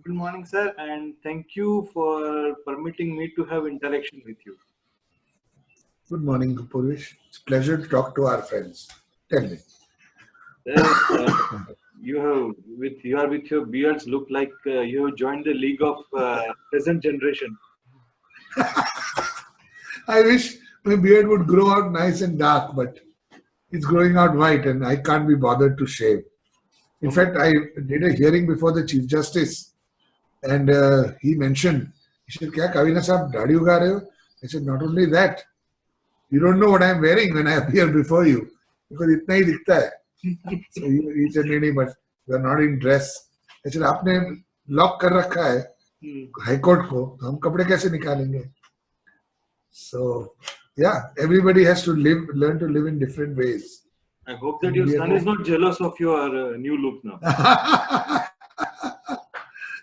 Good morning, sir, and thank you for permitting me to have interaction with you. Good morning, Purvish. It's a pleasure to talk to our friends. Tell me. Sir, you are with your beards look like you have joined the league of present generation. I wish my beard would grow out nice and dark, but it's growing out white and I can't be bothered to shave. In Um, fact, I did a hearing before the Chief Justice and he mentioned, he said, Kya Kavina Sahab, daadi uga rahe ho? I said, not only that, you don't know what I'm wearing when I appear before you because itna hi dikhta hai. So he said, नहीं, but you are not in dress. I said, आपने lock कर रखा है high court को, तो हम कपड़े कैसे निकालेंगे? So, yeah, everybody has to learn to live in different ways. I hope that your son is not jealous of your new look now.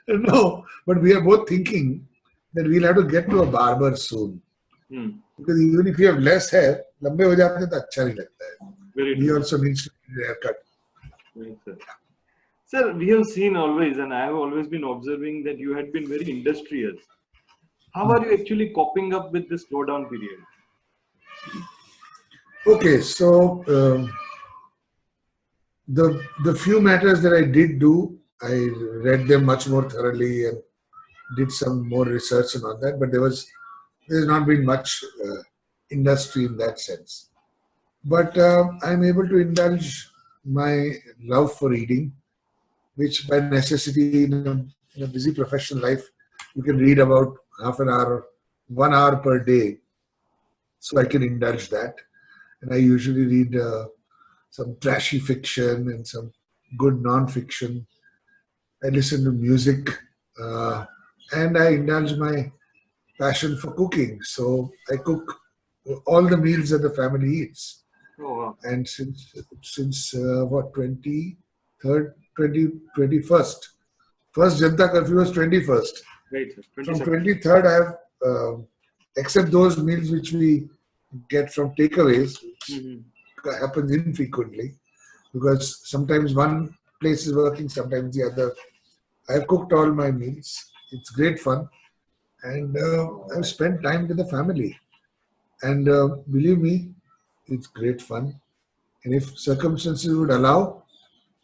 No, but we are both thinking that we'll have to get to a barber soon. Because even if you have less hair, लंबे हो जाते हैं तो अच्छा नहीं लगता है. He also needs to get a haircut. Right, sir. Sir, we have seen always, and I have always been observing that you had been very industrious. How are you actually coping up with this slowdown period? Okay, so the few matters that I did do, I read them much more thoroughly and did some more research and all that. But there's not been much industry in that sense. But I'm able to indulge my love for reading, which by necessity in a busy professional life, you can read about half an hour, 1 hour per day. So I can indulge that. And I usually read some trashy fiction and some good non-fiction. I listen to music and I indulge my passion for cooking. So I cook all the meals that the family eats. Oh, wow. And since what, 23rd, 21st. First Janata Curfew was 21st. Right, From 23rd, I have, except those meals which we get from takeaways, which happens infrequently, because sometimes one place is working, sometimes the other. I've cooked all my meals. It's great fun. And I've spent time with the family. And believe me, it's great fun. And if circumstances would allow,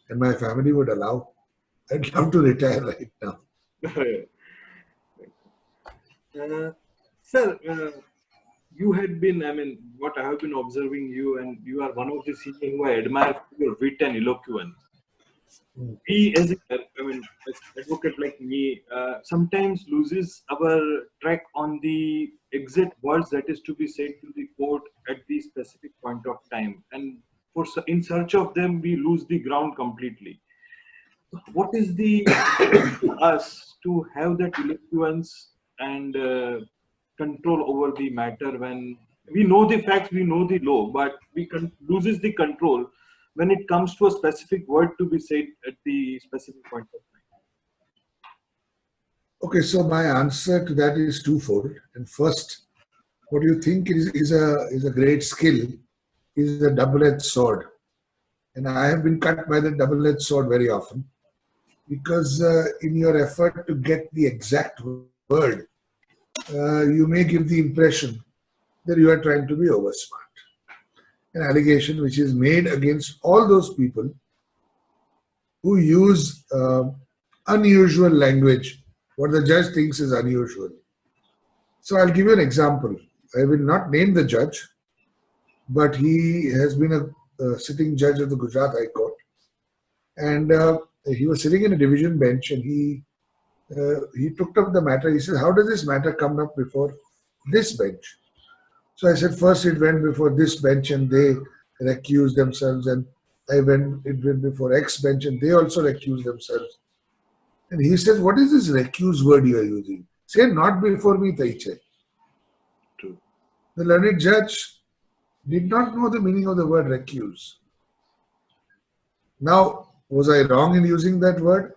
and my family would allow, I'd love to retire right now. Sir, you had been, I mean, what I have been observing you, and you are one of the senior who I admire for your wit and eloquence. We, as as advocate like me, sometimes loses our track on the exact words that is to be said to the court at the specific point of time, and in search of them, we lose the ground completely. What is the us to have that eloquence and control over the matter when we know the facts, we know the law, but we loses the control when it comes to a specific word to be said at the specific point of time? Okay, so my answer to that is twofold. And first, what you think is a great skill is a double-edged sword. And I have been cut by the double-edged sword very often because in your effort to get the exact word, you may give the impression that you are trying to be oversmart. An allegation which is made against all those people who use unusual language, what the judge thinks is unusual. So I'll give you an example. I will not name the judge, but he has been a sitting judge of the Gujarat High Court. And he was sitting in a division bench and he took up the matter. He said, how does this matter come up before this bench? So I said, first it went before this bench and they recused themselves, and it went before X bench and they also recused themselves. And he says, what is this recuse word you are using? Say, not before me, Taiche. True. The learned judge did not know the meaning of the word recuse. Now, was I wrong in using that word?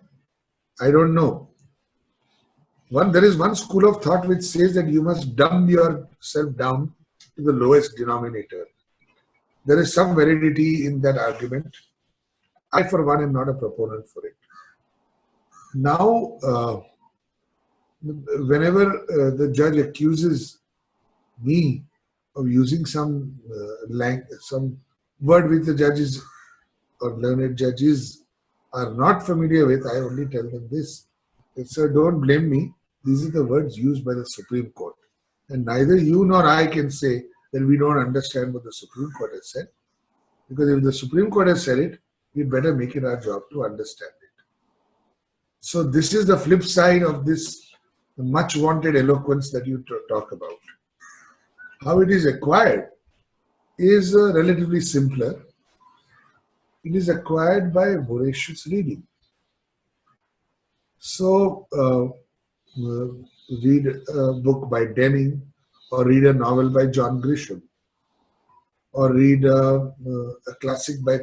I don't know. There is one school of thought which says that you must dumb yourself down to the lowest denominator. There is some validity in that argument. I, for one, am not a proponent for it. Now, whenever the judge accuses me of using some some word which the judges or learned judges are not familiar with, I only tell them this. Sir, don't blame me. These are the words used by the Supreme Court. And neither you nor I can say that we don't understand what the Supreme Court has said. Because if the Supreme Court has said it, we'd better make it our job to understand it. So this is the flip side of this much wanted eloquence that you talk about. How it is acquired is relatively simpler. It is acquired by voracious reading. So read a book by Denning, or read a novel by John Grisham, or read a classic by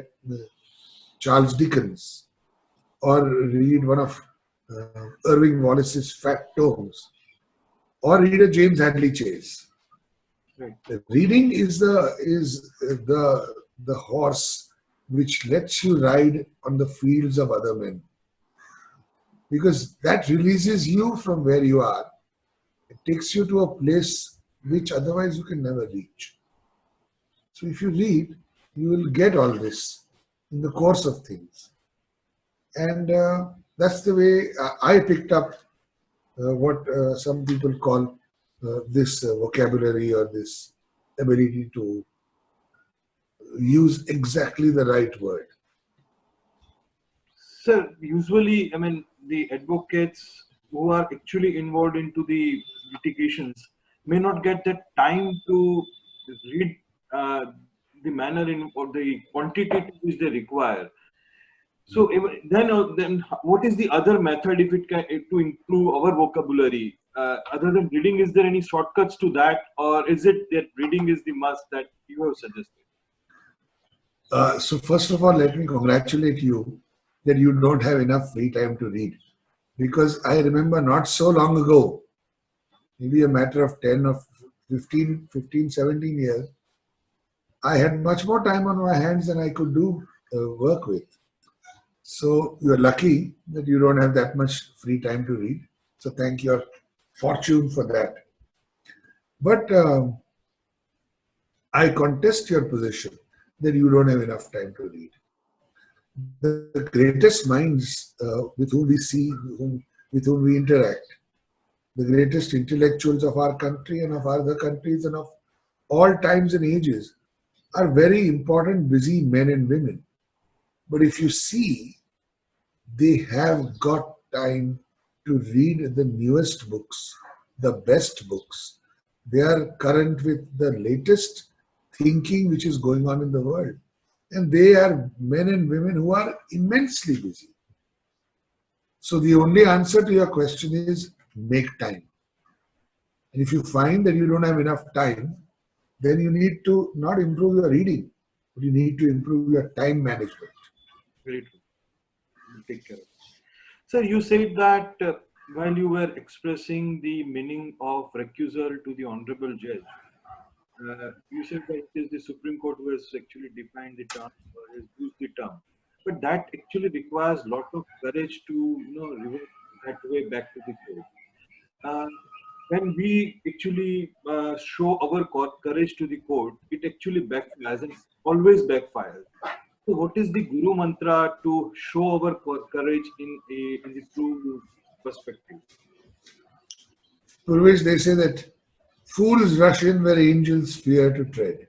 Charles Dickens, or read one of Irving Wallace's fat tomes, or read a James Hadley Chase. Right. Reading is the horse which lets you ride on the fields of other men, because that releases you from where you are. It takes you to a place which otherwise you can never reach. So if you read, you will get all this in the course of things. And that's the way I picked up what some people call this vocabulary, or this ability to use exactly the right word. Sir, usually, I mean, the advocates who are actually involved into the litigations may not get the time to read the manner in or the quantity which they require. So then what is the other method if it can to improve our vocabulary? Other than reading, is there any shortcuts to that, or is it that reading is the must that you have suggested? So first of all, let me congratulate you that you don't have enough free time to read. Because I remember not so long ago, maybe a matter of 10 or 15, 17 years, I had much more time on my hands than I could do work with. So you're lucky that you don't have that much free time to read. So thank your fortune for that. But I contest your position that you don't have enough time to read. The greatest minds with whom we see, with whom we interact, the greatest intellectuals of our country and of other countries and of all times and ages are very important, busy men and women. But if you see, they have got time to read the newest books, the best books. They are current with the latest thinking which is going on in the world. And they are men and women who are immensely busy. So the only answer to your question is make time. And if you find that you don't have enough time, then you need to not improve your reading, but you need to improve your time management. Very true. Take care of it. Sir, you said that while you were expressing the meaning of recusal to the honorable judge, you said that it is the Supreme Court who has actually defined the term or has used the term. But that actually requires a lot of courage to revert that way back to the court. When we actually show our courage to the court, it actually backfires and always backfires. So what is the Guru mantra to show our courage in the true perspective? Purvesh, they say that fools rush in where angels fear to tread.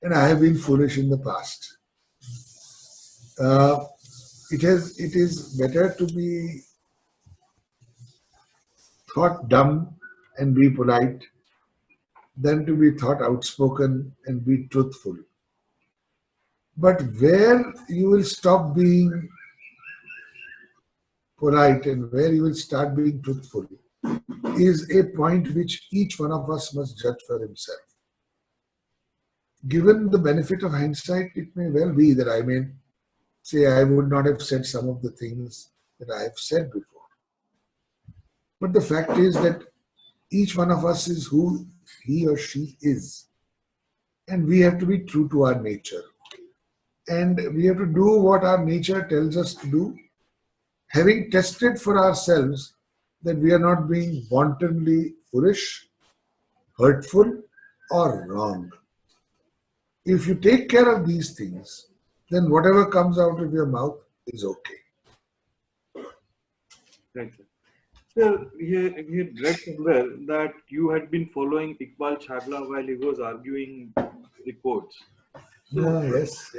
And I have been foolish in the past. It is better to be thought dumb and be polite than to be thought outspoken and be truthful. But where you will stop being polite and where you will start being truthful is a point which each one of us must judge for himself. Given the benefit of hindsight, it may well be that I may say I would not have said some of the things that I have said before. But the fact is that each one of us is who he or she is. And we have to be true to our nature. And we have to do what our nature tells us to do, having tested for ourselves that we are not being wantonly foolish, hurtful, or wrong. If you take care of these things, then whatever comes out of your mouth is okay. Right, sir. Sir, we had read somewhere that you had been following Iqbal Chagla while he was arguing the courts. So, Yes.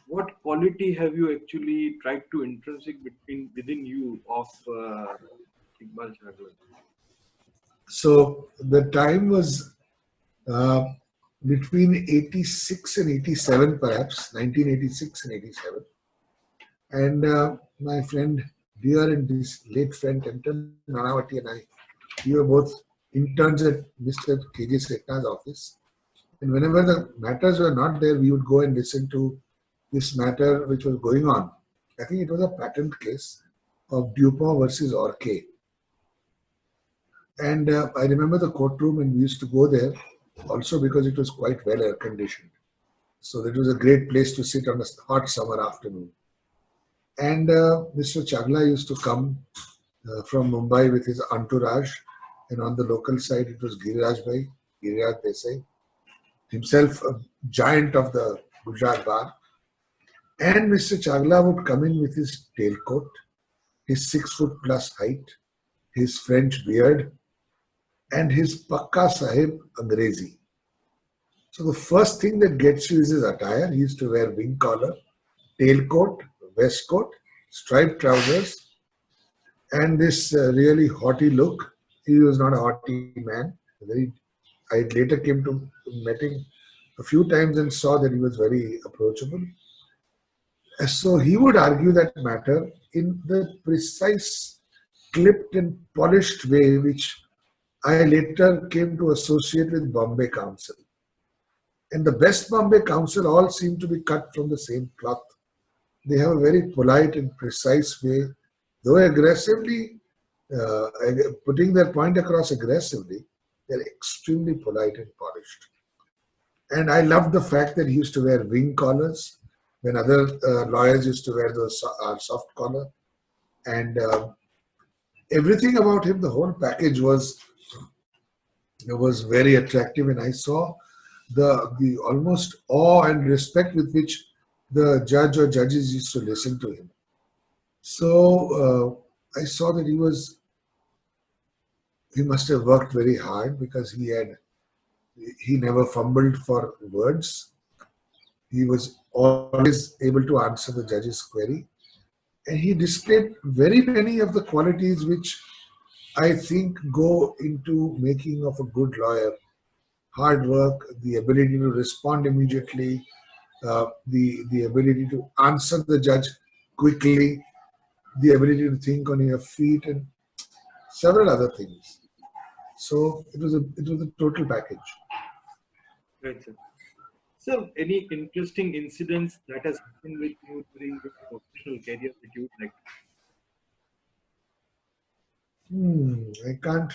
what quality have you actually tried to intrinsic within you of Iqbal Chagla? So the time was uh, between 86 and 87, perhaps 1986 and 87. And my friend, dear and this late friend, Anton Nanavati and I, we were both interns at Mr. K.J. Setna's office. And whenever the matters were not there, we would go and listen to this matter which was going on. I think it was a patent case of Dupont versus Orkay. And I remember the courtroom, and we used to go there also because it was quite well air conditioned. So it was a great place to sit on a hot summer afternoon. And Mr. Chagla used to come from Mumbai with his entourage. And on the local side, it was Giriraj Desai, himself a giant of the Gujarat bar. And Mr. Chagla would come in with his tailcoat, his 6 foot plus height, his French beard, and his Pakka Sahib Angrezi. So the first thing that gets you is his attire. He used to wear wing collar, tailcoat, waistcoat, striped trousers, and this really haughty look. He was not a haughty man. I later came to met him a few times and saw that he was very approachable. So he would argue that matter in the precise, clipped and polished way which I later came to associate with Bombay Council. And the best Bombay Council all seem to be cut from the same cloth. They have a very polite and precise way, though aggressively, putting their point across aggressively, they're extremely polite and polished. And I loved the fact that he used to wear wing collars when other lawyers used to wear those soft collar. And everything about him, the whole package was very attractive. And I saw the almost awe and respect with which the judge or judges used to listen to him. So I saw that he must have worked very hard because he never fumbled for words. He was always able to answer the judge's query. And he displayed very many of the qualities which I think go into making of a good lawyer. Hard work, the ability to respond immediately, the ability to answer the judge quickly, the ability to think on your feet, and several other things. So it was a total package. Right, sir. So, any interesting incidents that has happened with you during your professional career that you would like to? I can't.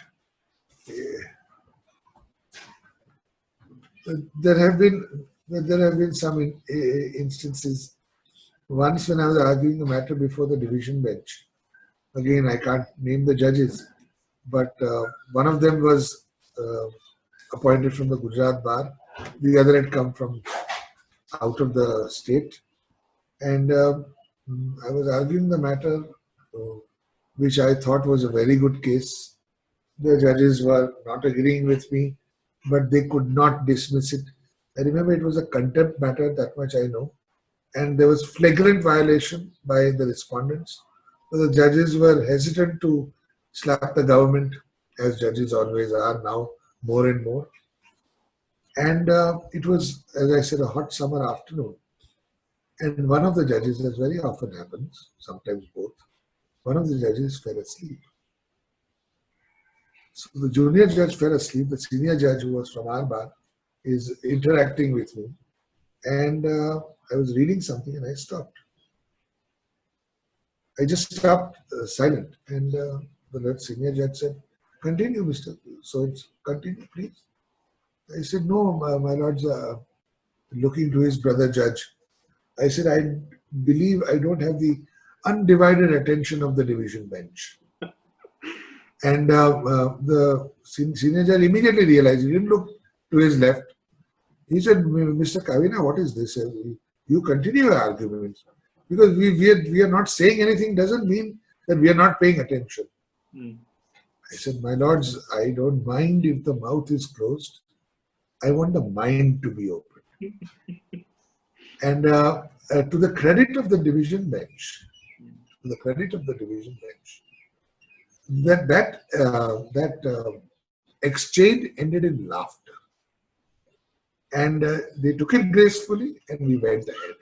There have been some instances. Once when I was arguing a matter before the division bench, again I can't name the judges, but one of them was appointed from the Gujarat bar, the other had come from out of the state, and I was arguing the matter, which I thought was a very good case. The judges were not agreeing with me, but they could not dismiss it. I remember it was a contempt matter, that much I know. And there was flagrant violation by the respondents. So the judges were hesitant to slap the government, as judges always are now, more and more. And it was, as I said, a hot summer afternoon. And one of the judges, as very often happens, sometimes both, one of the judges fell asleep. So the junior judge fell asleep. The senior judge, who was from our bar, is interacting with me. And I was reading something and I stopped. I just stopped silent. And the senior judge said, "Continue, Mr. So continue, please." I said, "No, my lord's looking to his brother judge." I said, "I believe I don't have the undivided attention of the division bench." And the senior judge immediately realized. He didn't look to his left. He said, Mr. Kavina, what is this? You continue your arguments. Because we are not saying anything doesn't mean that we are not paying attention. Mm. I said, my lords, I don't mind if the mouth is closed. I want the mind to be open. And to the credit of the division bench, that exchange ended in laughter. And they took it gracefully, and we went ahead.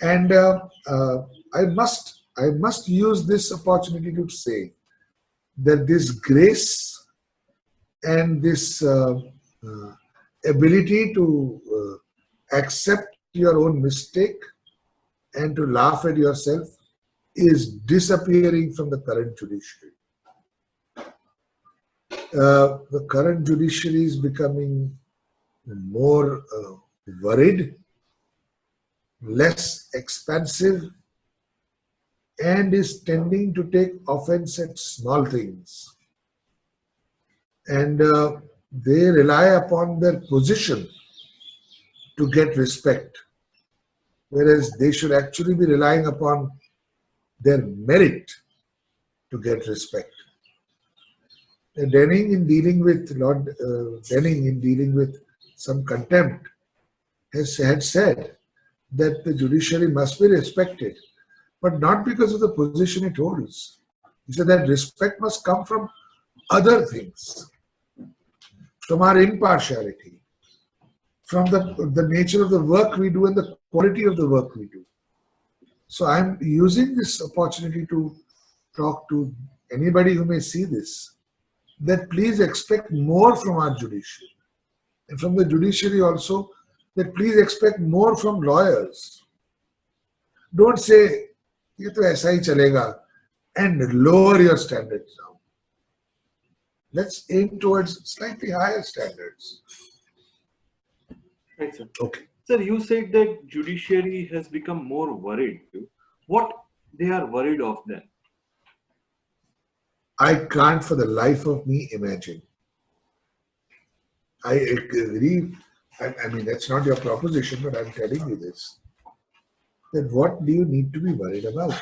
And I must use this opportunity to say that this grace and this ability to accept your own mistake and to laugh at yourself is disappearing from the current judiciary. The current judiciary is becoming more worried, less expansive, and is tending to take offense at small things. And they rely upon their position to get respect, whereas they should actually be relying upon their merit to get respect. Denning, in dealing with Lord Denning, in dealing with some contempt, had said that the judiciary must be respected, but not because of the position it holds. He said that respect must come from other things, from our impartiality, from the nature of the work we do and the quality of the work we do. So I'm using this opportunity to talk to anybody who may see this, that please expect more from our judiciary. And from the judiciary also, that please expect more from lawyers. Don't say, ye to aisa hi chalega, and lower your standards down. Let's aim towards slightly higher standards. Right, sir. Okay. Sir, you said that judiciary has become more worried. What they are worried of then? I can't for the life of me imagine. I agree. I mean, that's not your proposition, but I'm telling you this. That what do you need to be worried about?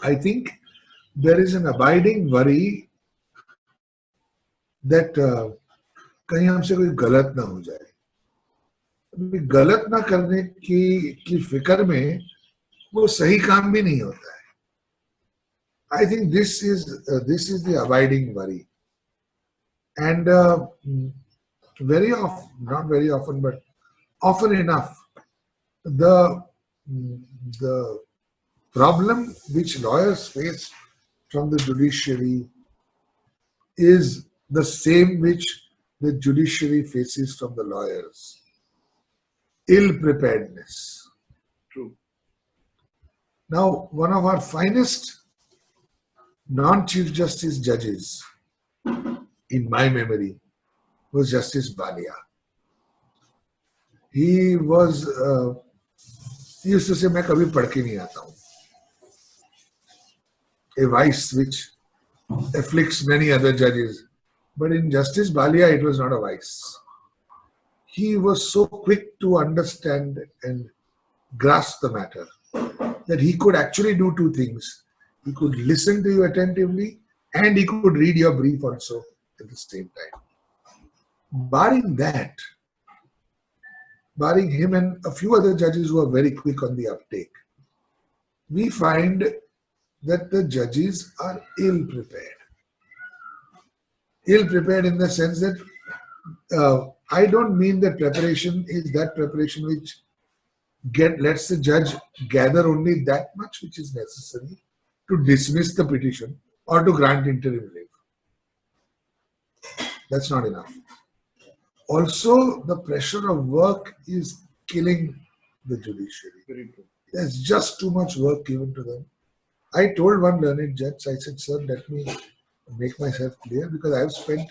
I think there is an abiding worry that कहीं हमसे कोई गलत ना हो जाए. गलत ना करने की फिक्र में वो सही काम भी नहीं होता है. I think this is the abiding worry, and very often, not very often, but often enough, the problem which lawyers face from the judiciary is the same which the judiciary faces from the lawyers. Ill preparedness. True. Now, one of our finest non-Chief Justice judges, in my memory, was Justice Balia. He was, he used to say, मैं कभी पढ़ के नहीं आता हूँ. A vice which afflicts many other judges. But in Justice Balia, it was not a vice. He was so quick to understand and grasp the matter that he could actually do two things. He could listen to you attentively and he could read your brief also at the same time. Barring that, barring him and a few other judges who are very quick on the uptake, we find that the judges are ill prepared. Ill prepared in the sense that I don't mean that preparation is that preparation which lets the judge gather only that much which is necessary to dismiss the petition or to grant interim relief. That's not enough. Also, the pressure of work is killing the judiciary. Very true. There's just too much work given to them. I told one learned judge, I said, sir, let me make myself clear because I've spent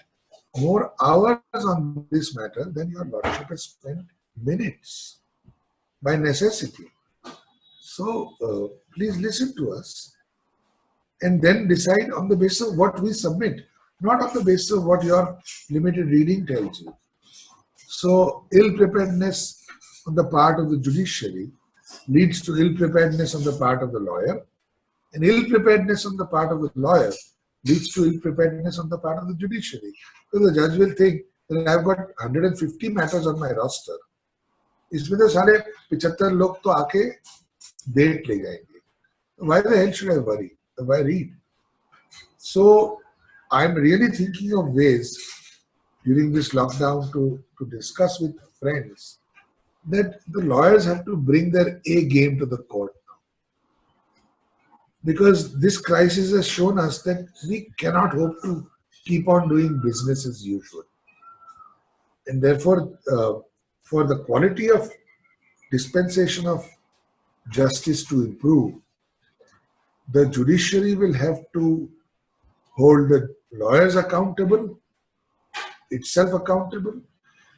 more hours on this matter than your lordship has spent minutes by necessity. So please listen to us and then decide on the basis of what we submit, not on the basis of what your limited reading tells you. So ill-preparedness on the part of the judiciary leads to ill-preparedness on the part of the lawyer, and ill-preparedness on the part of the lawyer leads to ill-preparedness on the part of the judiciary. So the judge will think that I've got 150 matters on my roster. इसमें तो सारे 75 लोग तो आके date ले जाएंगे. Why the hell should I worry? Why read? So I'm really thinking of ways during this lockdown to discuss with friends that the lawyers have to bring their A game to the court now. Because this crisis has shown us that we cannot hope to keep on doing business as usual. And therefore, for the quality of dispensation of justice to improve, the judiciary will have to hold the lawyers accountable, itself accountable,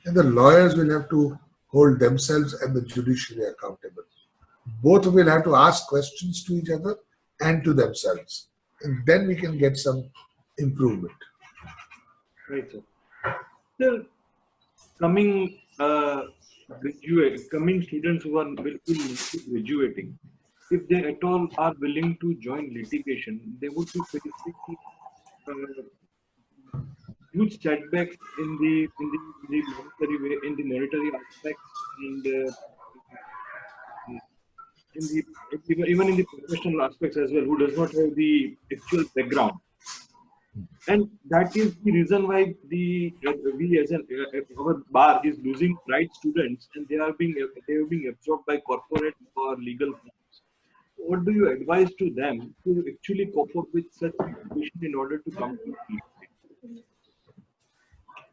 and the lawyers will have to hold themselves and the judiciary accountable. Both will have to ask questions to each other and to themselves, and then we can get some improvement. Right, sir. Sir, coming students who will be graduating, if they at all are willing to join litigation, they would be facing huge setbacks in the monetary way, in the monetary aspects, and even in the professional aspects as well, who does not have the actual background. And that is the reason why we as our bar is losing bright students, and they are being absorbed by corporate or legal firms. What do you advise to them to actually cope up with such situation in order to come to litigation?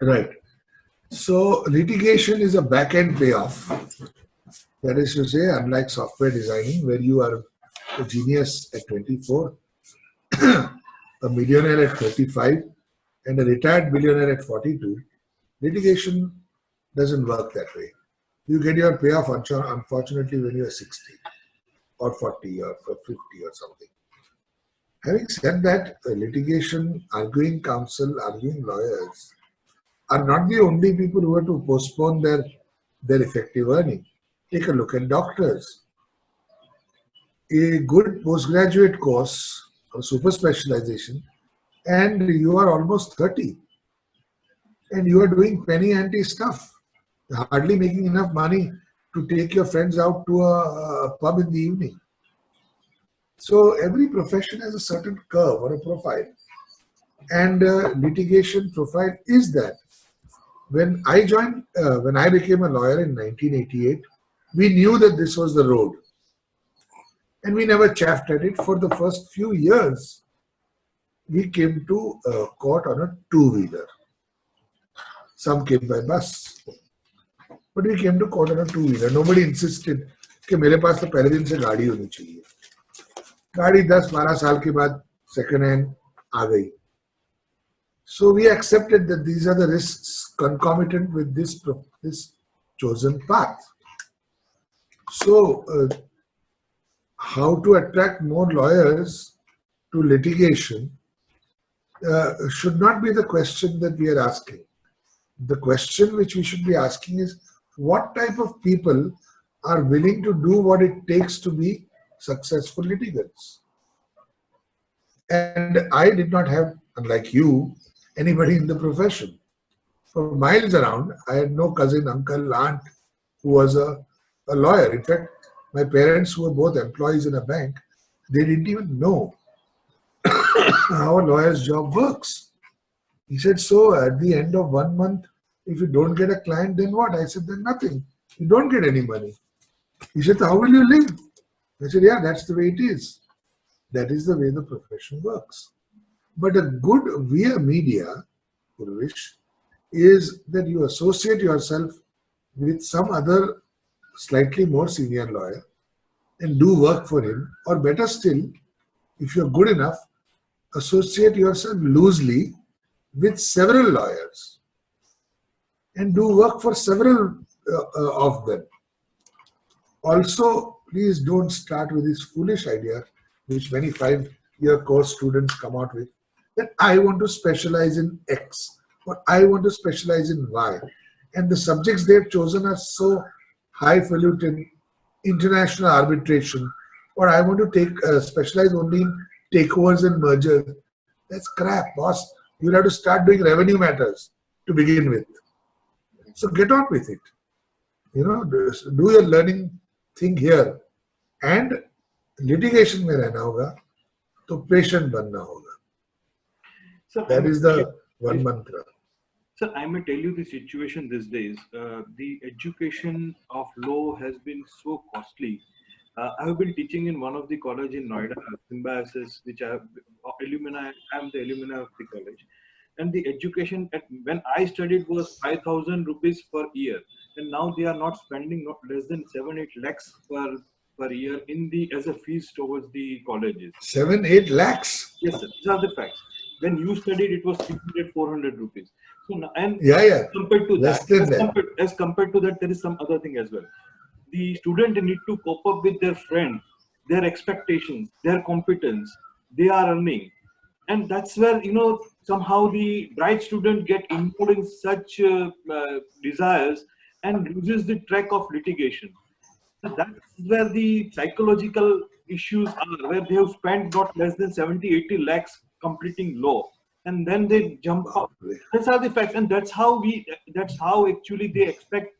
Right. So litigation is a back-end payoff. That is to say, unlike software designing, where you are a genius at 24, a millionaire at 35, and a retired billionaire at 42, litigation doesn't work that way. You get your payoff, unfortunately, when you are 60 or 40 or 50 or something. Having said that, litigation, arguing counsel, arguing lawyers are not the only people who have to postpone their effective earning. Take a look at doctors. A good postgraduate course or super specialization, and you are almost 30, and you are doing penny ante stuff, hardly making enough money to take your friends out to a pub in the evening. So every profession has a certain curve or a profile, and litigation profile is that. When I became a lawyer in 1988, we knew that this was the road, and we never chaffed at it. For the first few years, we came to court on a two-wheeler. Some came by bus, but we came to court on a two-wheeler. Nobody insisted कि मेरे पास तो पहले दिन से गाड़ी होनी चाहिए. गाड़ी 10-12 साल के बाद second hand आ गई. So we accepted that these are the risks concomitant with this chosen path. So how to attract more lawyers to litigation should not be the question that we are asking. The question which we should be asking is, what type of people are willing to do what it takes to be successful litigants? And I did not have, unlike you, anybody in the profession. For miles around, I had no cousin, uncle, aunt who was a lawyer. In fact, my parents, who were both employees in a bank, they didn't even know how a lawyer's job works. He said, so at the end of 1 month, if you don't get a client, then what? I said, then nothing. You don't get any money. He said, how will you live? I said, yeah, that's the way it is. That is the way the profession works. But a good via media, Purvish, is that you associate yourself with some other slightly more senior lawyer and do work for him, or better still, if you're good enough, associate yourself loosely with several lawyers and do work for several of them. Also, please don't start with this foolish idea which many find your course students come out with, that I want to specialize in X or I want to specialize in Y. And the subjects they've chosen are so highfalutin, international arbitration, or I want to take specialize only in takeovers and mergers. That's crap, boss. You'll have to start doing revenue matters to begin with. So get on with it. Do your learning thing here. And litigation में रहना होगा, तो patient बनना होगा. So That is the one mantra. Sir, I may tell you the situation these days. The education of law has been so costly. I have been teaching in one of the college in Noida, Symbiosis, which I have alumni. I am the alumni of the college, and the education when I studied was 5,000 rupees per year, and now they are not spending not less than 7-8 lakhs per year in the as a fees towards the colleges. 7-8 lakhs. Yes, sir. These are the facts. When you studied, it was 300-400 rupees. So and compared to that, as compared to that, there is some other thing as well. The student need to cope up with their friend, their expectations, their competence. They are earning, and that's where somehow the bright student get involved in such desires and loses the track of litigation. So that's where the psychological issues are, where they have spent not less than 70-80 lakhs completing law, and then they jump up. Those are the facts, and that's how actually they expect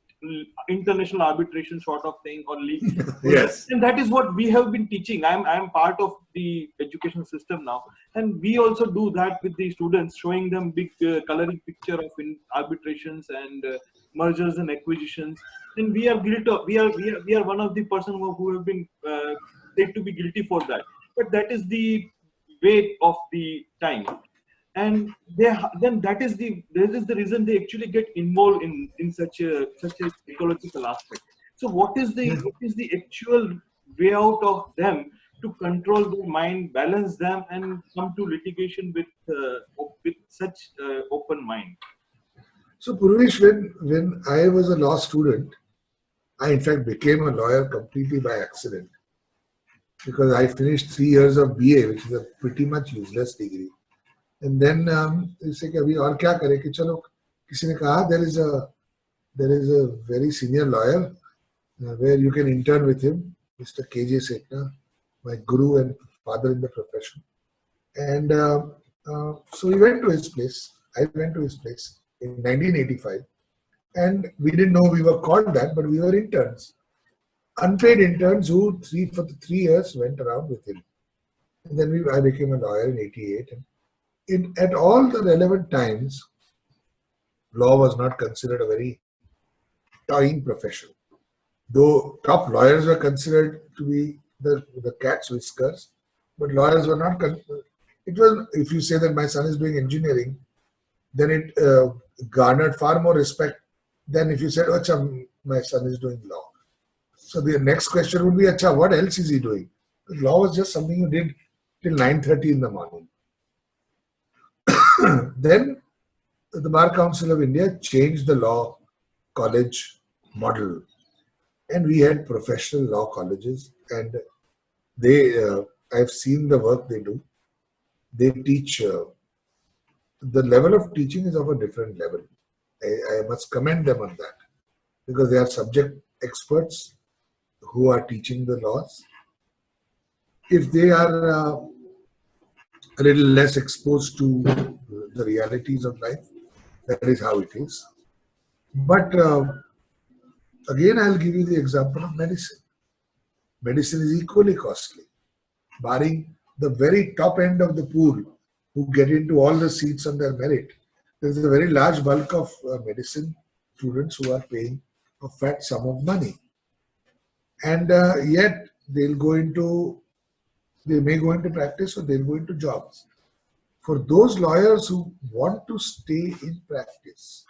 international arbitration sort of thing or league. Yes. And that is what we have been teaching. I'm part of the education system now, and we also do that with the students, showing them big coloring picture of arbitrations and mergers and acquisitions. And we are guilty. We are one of the person who have been said to be guilty for that. But that is the weight of the time. And then that is the reason they actually get involved in such a psychological aspect. So what is the actual way out of them to control their mind, balance them, and come to litigation with such open mind? So Purvesh, when I was a law student, I in fact became a lawyer completely by accident, because I finished 3 years of BA, which is a pretty much useless degree. And then जैसे कि अभी और क्या करें कि चलो किसी ने कहा there is a very senior lawyer where you can intern with him, Mr. KJ Setna, my guru and father in the profession. And so we went to his place. I went to his place in 1985, and we didn't know we were called that, but we were interns, unpaid interns who for the 3 years went around with him. And then I became a lawyer in 88. And at all the relevant times, law was not considered a very toying profession. Though top lawyers were considered to be the cat's whiskers, but lawyers were not. It was, if you say that my son is doing engineering, then it garnered far more respect than if you said, "Acha, my son is doing law." So the next question would be, "Acha, what else is he doing?" Because law was just something you did till 9:30 in the morning. Then the Bar Council of India changed the law college model, and we had professional law colleges, and I've seen the work they do. They teach, the level of teaching is of a different level. I must commend them on that, because they are subject experts who are teaching the laws. If they are a little less exposed to the realities of life, that is how it is. But again, I'll give you the example of medicine. Medicine is equally costly, barring the very top end of the pool who get into all the seats on their merit. There's a very large bulk of medicine students who are paying a fat sum of money. And yet they may go into practice, or they'll go into jobs. For those lawyers who want to stay in practice,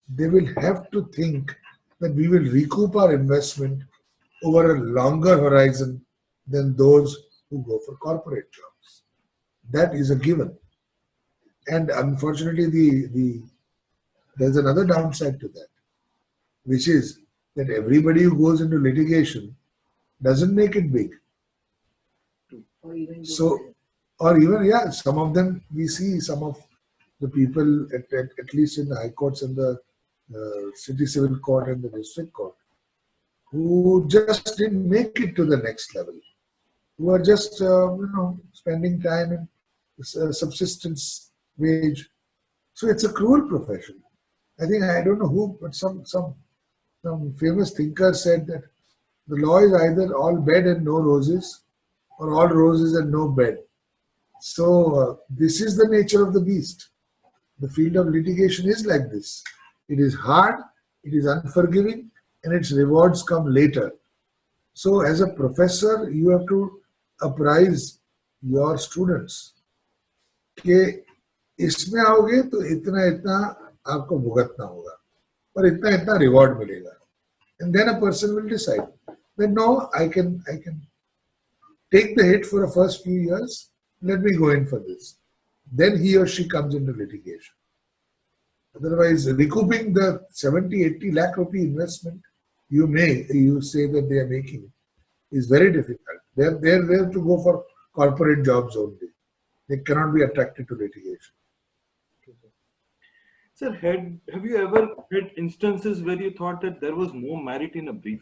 they will have to think that we will recoup our investment over a longer horizon than those who go for corporate jobs. That is a given. And unfortunately, there's another downside to that, which is that everybody who goes into litigation doesn't make it big. So, or even, yeah, some of them, we see some of the people, at least in the high courts and the city civil court and the district court, who just didn't make it to the next level, who are just, spending time in subsistence wage. So it's a cruel profession. I think, I don't know who, but some famous thinker said that the law is either all bed and no roses, or all roses and no bed. So this is the nature of the beast. The field of litigation is like this. It is hard, it is unforgiving, and its rewards come later. So as a professor, you have to apprise your students कि इसमें आओगे तो इतना इतना आपको भुगतना होगा और इतना इतना रिवॉर्ड मिलेगा. And then a person will decide that no, I can take the hit for the first few years. Let me go in for this. Then he or she comes into litigation. Otherwise, recouping the 70, 80 lakh rupee investment you say that they are making is very difficult. They're there to go for corporate jobs only. They cannot be attracted to litigation. Sir, have you ever had instances where you thought that there was no merit in a brief?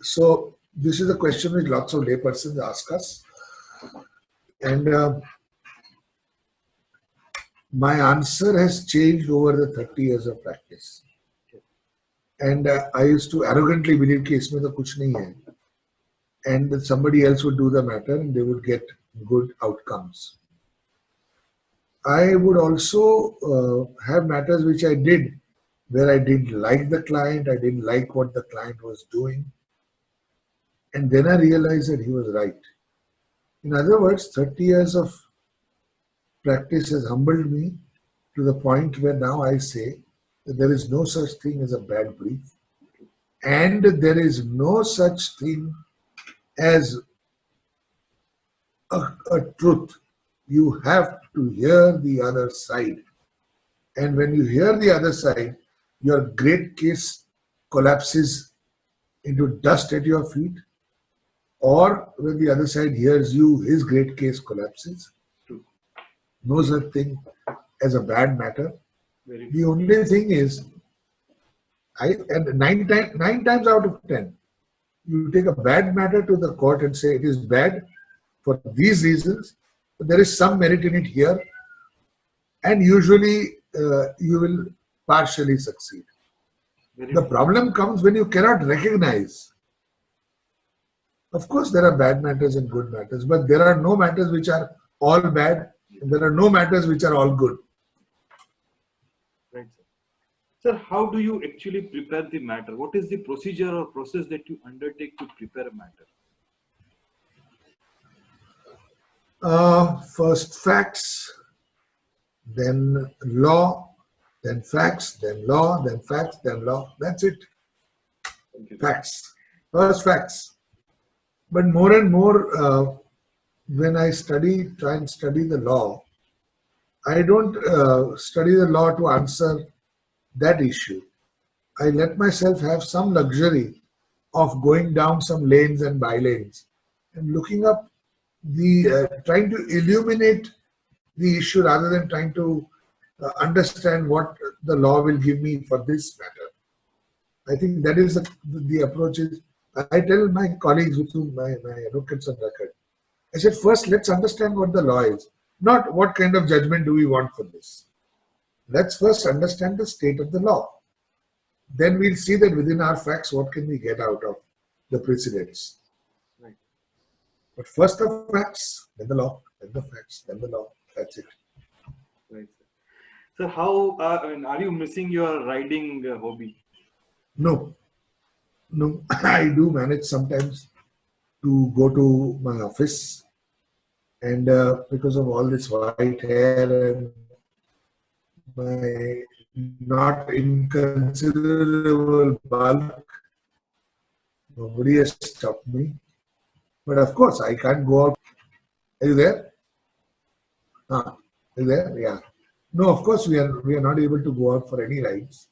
So this is a question which lots of laypersons ask us. And my answer has changed over the 30 years of practice. And I used to arrogantly believe कि इसमें तो कुछ नहीं है. And that somebody else would do the matter and they would get good outcomes. I would also have matters which I did where I didn't like the client, I didn't like what the client was doing. And then I realized that he was right. In other words, 30 years of practice has humbled me to the point where now I say that there is no such thing as a bad brief. And there is no such thing as a truth. You have to hear the other side. And when you hear the other side, your great case collapses into dust at your feet. Or when the other side hears you, his great case collapses. No such thing as a bad matter. The only thing is, and nine times out of 10, you take a bad matter to the court and say it is bad for these reasons, but there is some merit in it here, and usually you will partially succeed. The problem comes when you cannot recognize. Of course, there are bad matters and good matters, but there are no matters which are all bad, and there are no matters which are all good. Right, sir. Sir, how do you actually prepare the matter? What is the procedure or process that you undertake to prepare a matter? First facts, then law, then facts, then law, then facts, then law. That's it. Facts. First facts. But more and more, when I try and study the law, I don't study the law to answer that issue. I let myself have some luxury of going down some lanes and bylanes and looking up trying to illuminate the issue rather than trying to understand what the law will give me for this matter. I think that is the approach. I tell my colleagues with whom my advocates on record, I said, first let's understand what the law is, not what kind of judgment do we want for this. Let's first understand the state of the law. Then we'll see that within our facts, what can we get out of the precedents. Right. But first the facts, then the law, then the facts, then the law. That's it. Right. So how are you missing your riding hobby? No, I do manage sometimes to go to my office, and because of all this white hair and my not inconsiderable bulk, nobody has stopped me. But of course, I can't go out. Are you there? Are you there? Yeah. No, of course, we are not able to go out for any rides.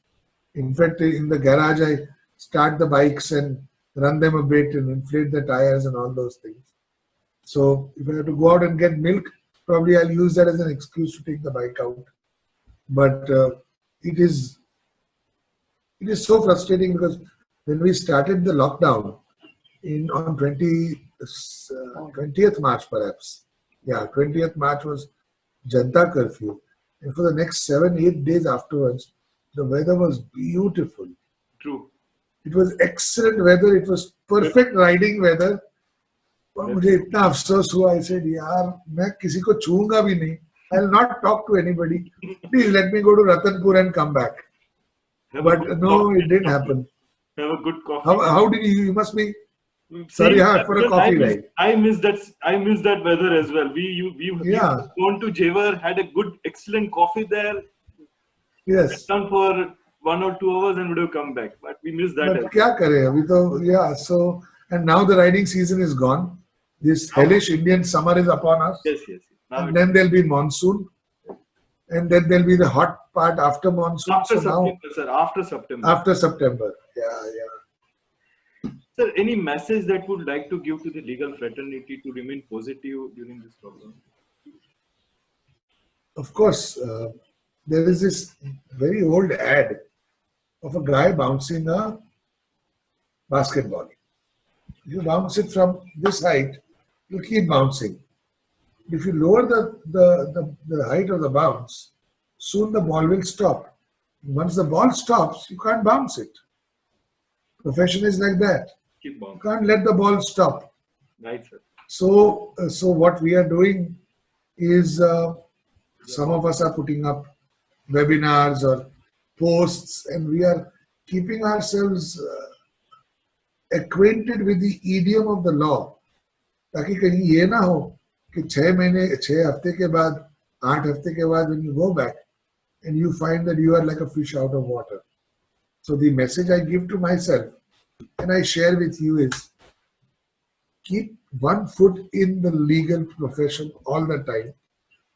In fact, in the garage, I start the bikes and run them a bit and inflate the tires and all those things. So if I have to go out and get milk, probably I'll use that as an excuse to take the bike out. But it is so frustrating because when we started the lockdown on 20th March perhaps, yeah, 20th March was Janta curfew, and for the next 7-8 days afterwards, the weather was beautiful. True. It was excellent weather. It was perfect riding weather. और मुझे इतना अफसोस हुआ. I said, यार मैं किसी को छूऊंगा भी नहीं. I'll not talk to anybody. Please let me go to Ratanpur and come back. But no, it didn't happen. Have a good coffee. How did you must be sorry for a coffee ride. I miss that weather as well. We gone to Jewar, had a good, excellent coffee there. Yes. Done for 1 or 2 hours and would have come back. But we missed that. But kya kare? Abhi to, yeah. So and now the riding season is gone. This hellish Indian summer is upon us. Yes. And then there'll be monsoon. And then there'll be the hot part after monsoon. After September, sir. After September. After September. Yeah. Sir, any message that would like to give to the legal fraternity to remain positive during this problem? Of course, there is this very old ad of a guy bouncing a basketball. You bounce it from this height, you keep bouncing. If you lower the height of the bounce, soon the ball will stop. Once the ball stops, you can't bounce it. Profession is like that. Keep bouncing. You can't let the ball stop. Right, sir. So what we are doing is some of us are putting up webinars or posts, and we are keeping ourselves acquainted with the idiom of the law. ताकि कहीं ये ना हो कि 6 हफ्ते के बाद 8 हफ्ते के बाद when you go back and you find that you are like a fish out of water. So the message I give to myself and I share with you is keep one foot in the legal profession all the time.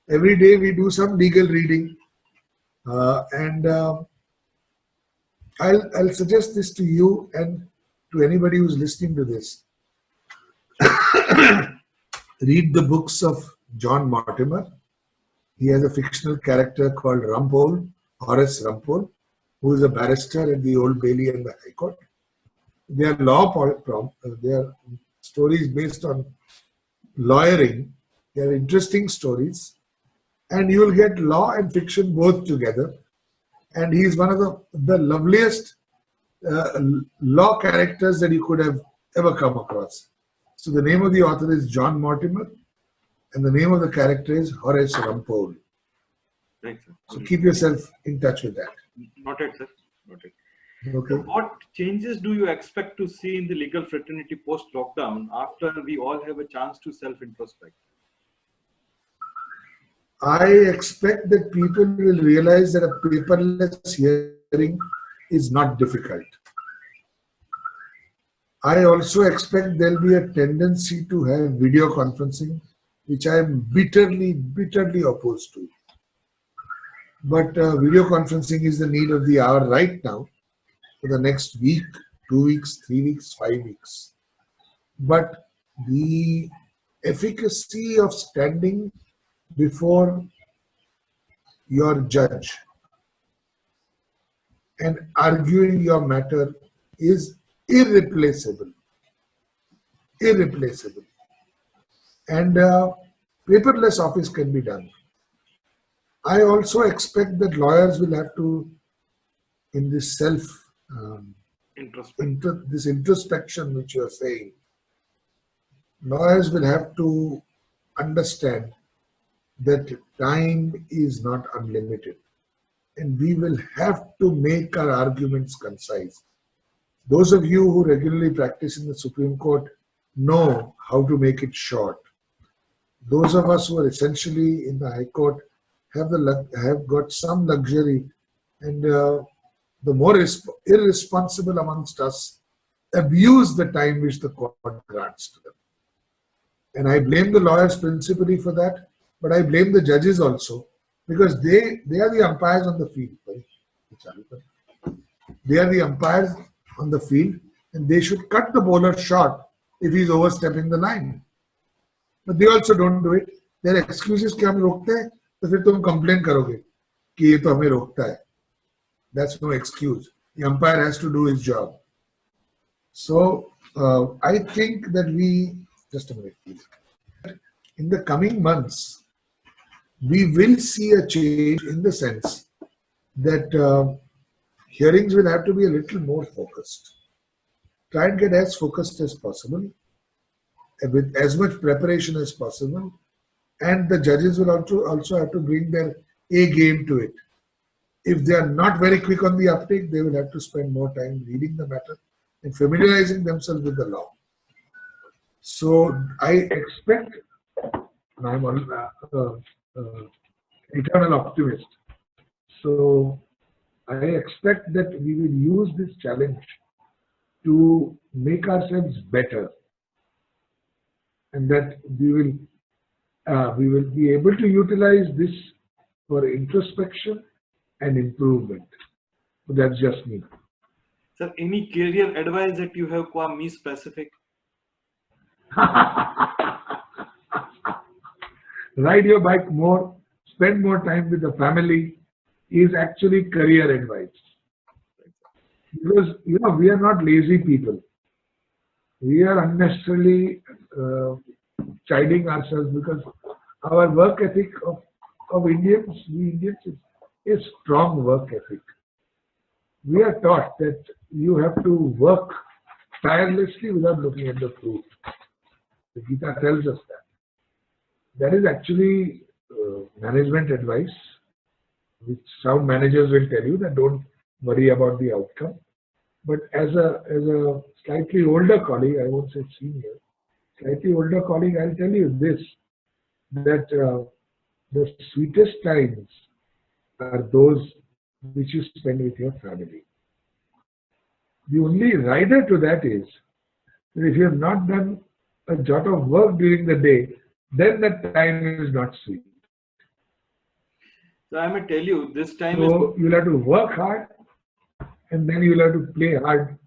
Every day we do some legal reading, and I'll suggest this to you and to anybody who's listening to this. Read the books of John Mortimer. He has a fictional character called Rumpole, Horace Rumpole, who is a barrister at the Old Bailey and the High Court. They are they are stories based on lawyering. They are interesting stories, and you will get law and fiction both together. And he is one of the loveliest law characters that you could have ever come across. So the name of the author is John Mortimer, and the name of the character is Horace Rumpole. Right, sir. So keep yourself in touch with that. Noted, sir. Noted. Okay. What changes do you expect to see in the legal fraternity post-lockdown after we all have a chance to self-introspect? I expect that people will realize that a paperless hearing is not difficult. I also expect there will be a tendency to have video conferencing, which I am bitterly opposed to. But video conferencing is the need of the hour right now for the next week, 2 weeks, 3 weeks, 5 weeks. But the efficacy of standing before your judge and arguing your matter is irreplaceable. And paperless office can be done. I also expect that lawyers will have to, in this this introspection which you are saying, lawyers will have to understand that time is not unlimited, and we will have to make our arguments concise. Those of you who regularly practice in the Supreme Court know how to make it short. Those of us who are essentially in the High Court have got some luxury, and the more irresponsible amongst us abuse the time which the court grants to them. And I blame the lawyers principally for that, but I blame the judges also, because they are the umpires on the field. They are the umpires on the field, and they should cut the bowler short if he's overstepping the line. But they also don't do it. Their excuses कि हम रोकते हैं तो फिर तुम complain करोगे कि ये तो हमें रोकता है. That's no excuse. The umpire has to do his job. So I think that just a minute, please. In the coming months, we will see a change in the sense that hearings will have to be a little more focused. Try and get as focused as possible, with as much preparation as possible, and the judges will also have to bring their A game to it. If they are not very quick on the uptake, they will have to spend more time reading the matter and familiarizing themselves with the law. So I expect, and I'm an eternal optimist, so I expect that we will use this challenge to make ourselves better, and that we will be able to utilize this for introspection and improvement. So that's just me. Sir, any career advice that you have for me specific? Ride your bike more, spend more time with the family is actually career advice. Because, we are not lazy people. We are unnecessarily chiding ourselves because our work ethic of Indians, we Indians, is strong work ethic. We are taught that you have to work tirelessly without looking at the fruit. The Gita tells us that. That is actually management advice, which some managers will tell you that don't worry about the outcome. But as a slightly older colleague, I won't say senior, slightly older colleague, I'll tell you this, that the sweetest times are those which you spend with your family. The only rider to that is that if you have not done a jot of work during the day, then that time is not sweet. So I may tell you, this time So you'll have to work hard and then you'll have to play hard.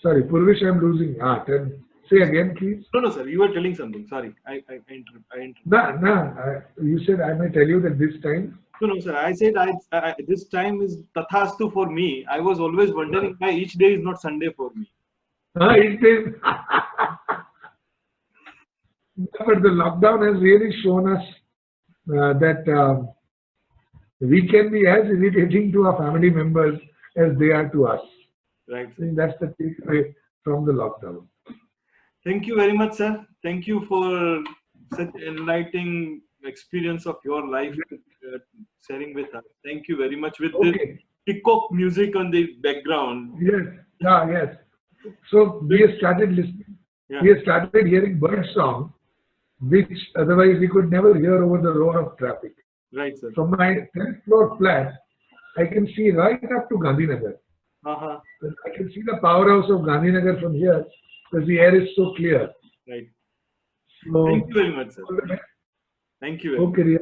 Sorry, Purvish, I'm losing. Say again, please. No, sir, you were telling something. Sorry, I interrupted. No, you said I may tell you that this time. No, sir, I said this time is tathastu for me. I was always wondering why each day is not Sunday for me. Each day. But the lockdown has really shown us that we can be as irritating to our family members as they are to us. Right. I think that's the takeaway from the lockdown. Thank you very much, sir. Thank you for such enlightening experience of your life sharing with us. Thank you very much with this peacock music on the background. Yes. Yes. So we have started listening. Yeah. We have started hearing bird song, which otherwise we could never hear over the roar of traffic. Right, sir. From my 10th floor flat, I can see right up to Gandhinagar. I can see the powerhouse of Gandhinagar from here because the air is so clear. Right. So, thank you very much, sir. Thank you very much. Okay, Riya.